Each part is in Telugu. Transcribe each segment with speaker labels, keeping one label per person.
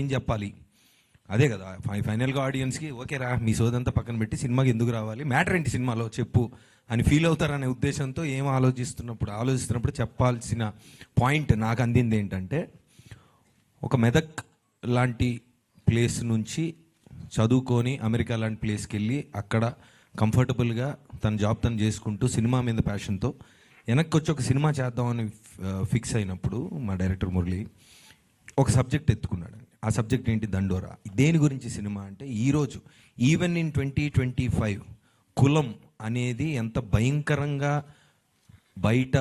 Speaker 1: ఏం చెప్పాలి, అదే కదా ఫైనల్గా ఆడియన్స్కి ఓకే రా మీ సోదంతా పక్కన పెట్టి సినిమాకి ఎందుకు రావాలి, మ్యాటర్ ఏంటి సినిమాలో చెప్పు అని ఫీల్ అవుతారనే ఉద్దేశంతో ఏం ఆలోచిస్తున్నప్పుడు చెప్పాల్సిన పాయింట్ నాకు అందింది ఏంటంటే, ఒక మెదక్ లాంటి ప్లేస్ నుంచి చదువుకొని అమెరికా లాంటి ప్లేస్కి వెళ్ళి అక్కడ కంఫర్టబుల్గా తన జాబ్ తను చేసుకుంటూ సినిమా మీద ప్యాషన్తో వెనక్కి వచ్చి ఒక సినిమా చేద్దామని ఫిక్స్ అయినప్పుడు మా డైరెక్టర్ మురళి ఒక సబ్జెక్ట్ ఎత్తుకున్నాడు. ఆ సబ్జెక్ట్ ఏంటి, దండోరా. దేని గురించి సినిమా అంటే, ఈరోజు ఈవెన్ ఇన్ 2025 కులం అనేది ఎంత భయంకరంగా బయట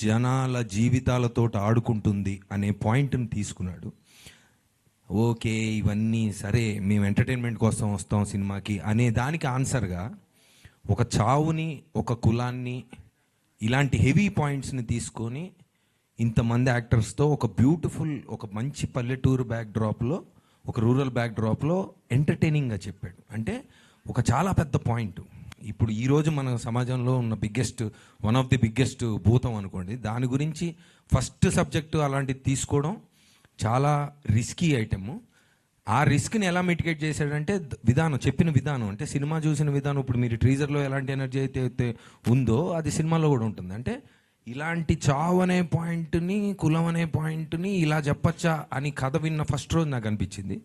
Speaker 1: జనాల జీవితాలతో ఆడుకుంటుంది అనే పాయింట్ని తీసుకున్నాడు. ఓకే ఇవన్నీ సరే, మేము ఎంటర్టైన్మెంట్ కోసం వస్తాం సినిమాకి అనే దానికి ఆన్సర్గా ఒక చావుని, ఒక కులాన్ని, ఇలాంటి హెవీ పాయింట్స్ని తీసుకొని ఇంతమంది యాక్టర్స్తో ఒక బ్యూటిఫుల్, ఒక మంచి పల్లెటూరు బ్యాక్డ్రాప్లో, ఒక రూరల్ బ్యాక్డ్రాప్లో ఎంటర్టైనింగ్గా చెప్పాడు. అంటే ఒక చాలా పెద్ద పాయింట్. ఇప్పుడు ఈరోజు మన సమాజంలో ఉన్న వన్ ఆఫ్ ది బిగ్గెస్ట్ భూతం అనుకోండి, దాని గురించి ఫస్ట్ సబ్జెక్టు అలాంటిది తీసుకోవడం చాలా రిస్కీ ఐటెము. ఆ రిస్క్ని ఎలా మిటిగేట్ చేశాడంటే చెప్పిన విధానం, అంటే సినిమా చూసిన విధానం. ఇప్పుడు మీరు ట్రీజర్లో ఎలాంటి ఎనర్జీ అయితే ఉందో అది సినిమాలో కూడా ఉంటుంది. అంటే ఇలాంటి చావు అనే పాయింట్ని, కులం అనే పాయింట్ని ఇలా చెప్పచ్చా అని కథ విన్న ఫస్ట్ రోజు నాకు అనిపించింది.